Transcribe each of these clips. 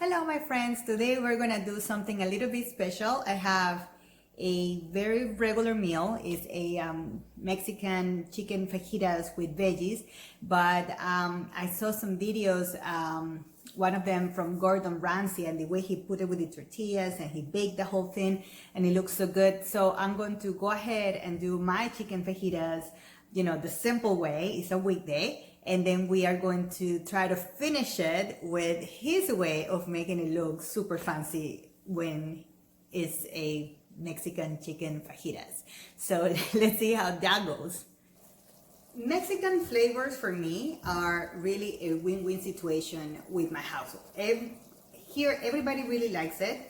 Hello, my friends. Today we're gonna do something a little bit special. I have a very regular meal. It's a Mexican chicken fajitas with veggies, but I saw some videos, one of them from Gordon Ramsay, and the way he put it with the tortillas and he baked the whole thing and it looks so good. So I'm going to go ahead and do my chicken fajitas, the simple way. It's a weekday. And then we are going to try to finish it with his way of making it look super fancy when it's a Mexican chicken fajitas. So let's see how that goes. Mexican flavors for me are really a win-win situation with my household. Here, everybody really likes it.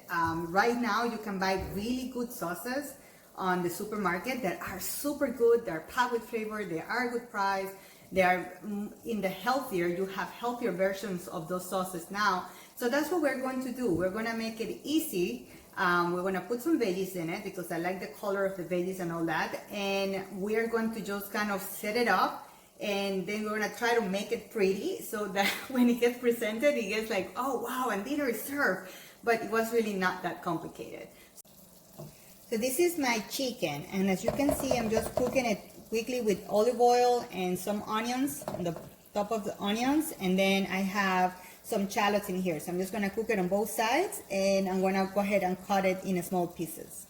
Right now, you can buy really good sauces on the supermarket that are super good. They're packed with flavor. They are a good price. They are in the healthier, you have healthier versions of those sauces now. So that's what we're going to do. We're going to make it easy. We're going to put some veggies in it because I like the color of the veggies and all that. And we are going to just kind of set it up. And then we're going to try to make it pretty so that when it gets presented, it gets like, oh, wow, and dinner is served. But it was really not that complicated. So this is my chicken. And as you can see, I'm just cooking it quickly with olive oil and some onions on the top of the onions, and then I have some shallots in here, so I'm just going to cook it on both sides, and I'm going to go ahead and cut it in small pieces.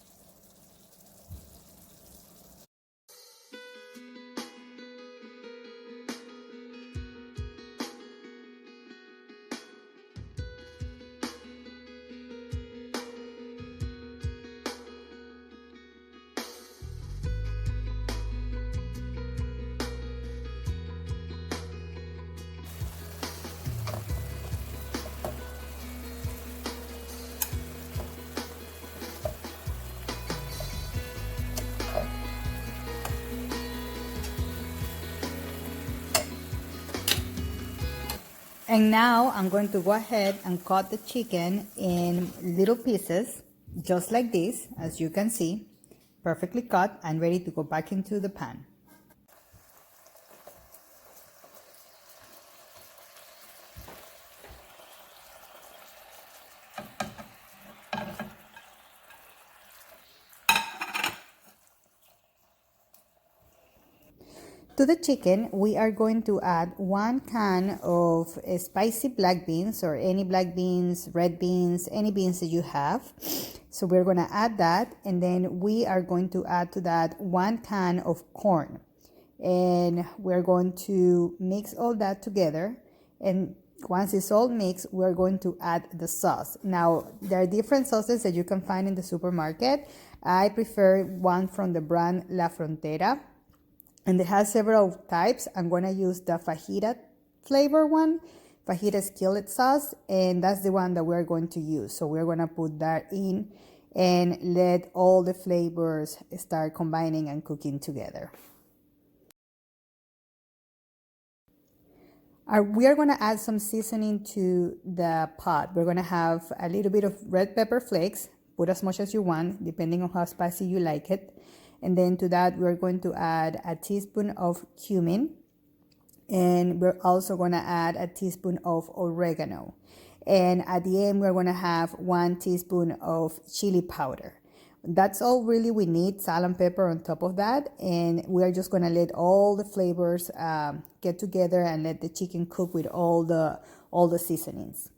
And now I'm going to go ahead and cut the chicken in little pieces, just like this, as you can see, perfectly cut and ready to go back into the pan. To the chicken, we are going to add 1 can of spicy black beans, or any black beans, red beans, any beans that you have. So we're going to add that, and then we are going to add to that 1 can of corn. And we're going to mix all that together, and once it's all mixed, we're going to add the sauce. Now, there are different sauces that you can find in the supermarket. I prefer one from the brand La Frontera, and it has several types. I'm going to use the fajita flavor one, fajita skillet sauce, and that's the one that we're going to use. So we're going to put that in and let all the flavors start combining and cooking together. We are going to add some seasoning to the pot. We're going to have a little bit of red pepper flakes. Put as much as you want, depending on how spicy you like it. And then to that, we're going to add a teaspoon of cumin. And we're also going to add a teaspoon of oregano. And at the end, we're going to have 1 teaspoon of chili powder. That's all really we need, salt and pepper on top of that. And we're just going to let all the flavors get together and let the chicken cook with all the seasonings.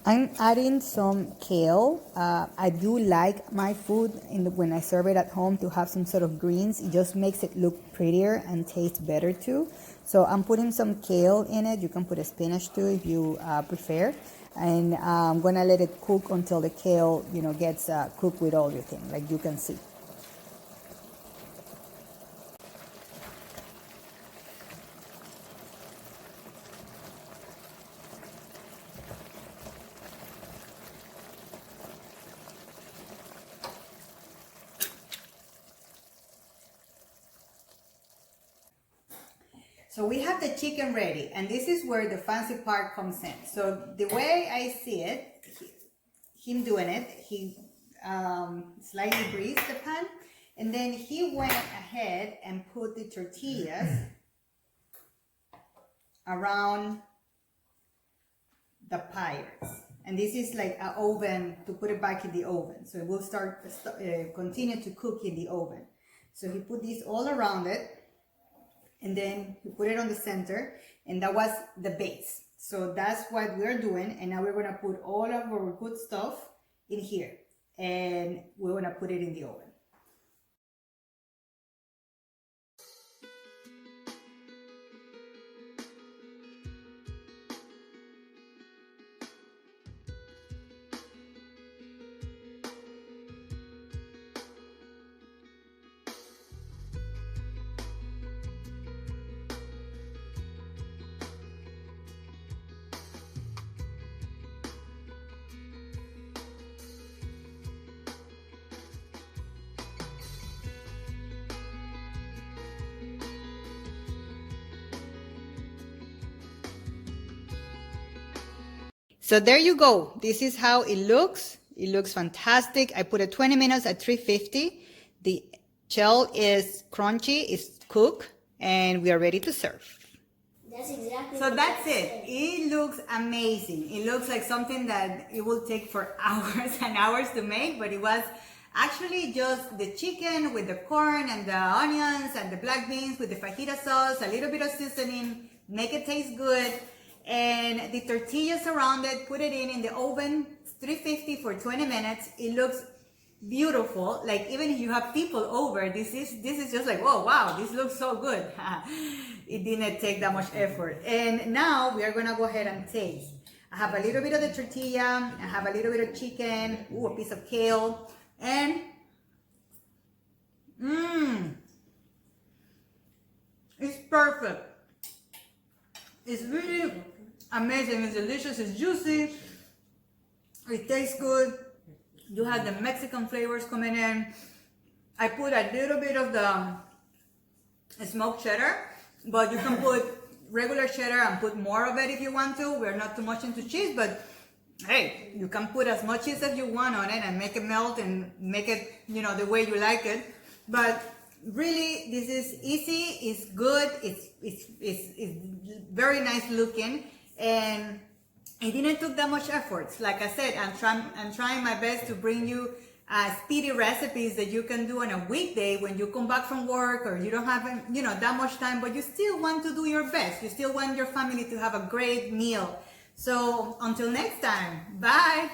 I'm adding some kale. I do like my food when I serve it at home to have some sort of greens. It just makes it look prettier and taste better too. So I'm putting some kale in it. You can put a spinach too if you prefer. And I'm gonna let it cook until the kale, gets cooked with everything, like you can see. So we have the chicken ready, and this is where the fancy part comes in. So the way I see it, him doing it, he slightly greased the pan, and then he went ahead and put the tortillas around the pyres. And this is like an oven to put it back in the oven. So it will continue to cook in the oven. So he put this all around it, and then he put it on the center, and that was the base. So that's what we're doing, and now we're gonna put all of our good stuff in here, and we're gonna put it in the oven. So there you go. This is how it looks. It looks fantastic. I put it 20 minutes at 350. The shell is crunchy, it's cooked, and we are ready to serve. That's exactly. So that's it. It looks amazing. It looks like something that it will take for hours and hours to make, but it was actually just the chicken with the corn and the onions and the black beans with the fajita sauce, a little bit of seasoning, make it taste good. And the tortillas around it, put it in the oven, 350 for 20 minutes. It looks beautiful. Like even if you have people over, this is just like, oh wow, this looks so good. It didn't take that much effort. And now we are gonna go ahead and taste. I have a little bit of the tortilla, I have a little bit of chicken, a piece of kale, and it's perfect. It's really amazing. It's delicious. It's juicy. It tastes good. You have the Mexican flavors coming in. I put a little bit of the smoked cheddar, but you can put regular cheddar and put more of it if you want to. We're not too much into cheese, but hey, you can put as much cheese as you want on it and make it melt and make it, the way you like it. But really, this is easy, it's good, it's very nice looking, and it didn't took that much effort. Like I said, I'm trying my best to bring you speedy recipes that you can do on a weekday when you come back from work or you don't have that much time, but you still want to do your best. You still want your family to have a great meal. So until next time, bye.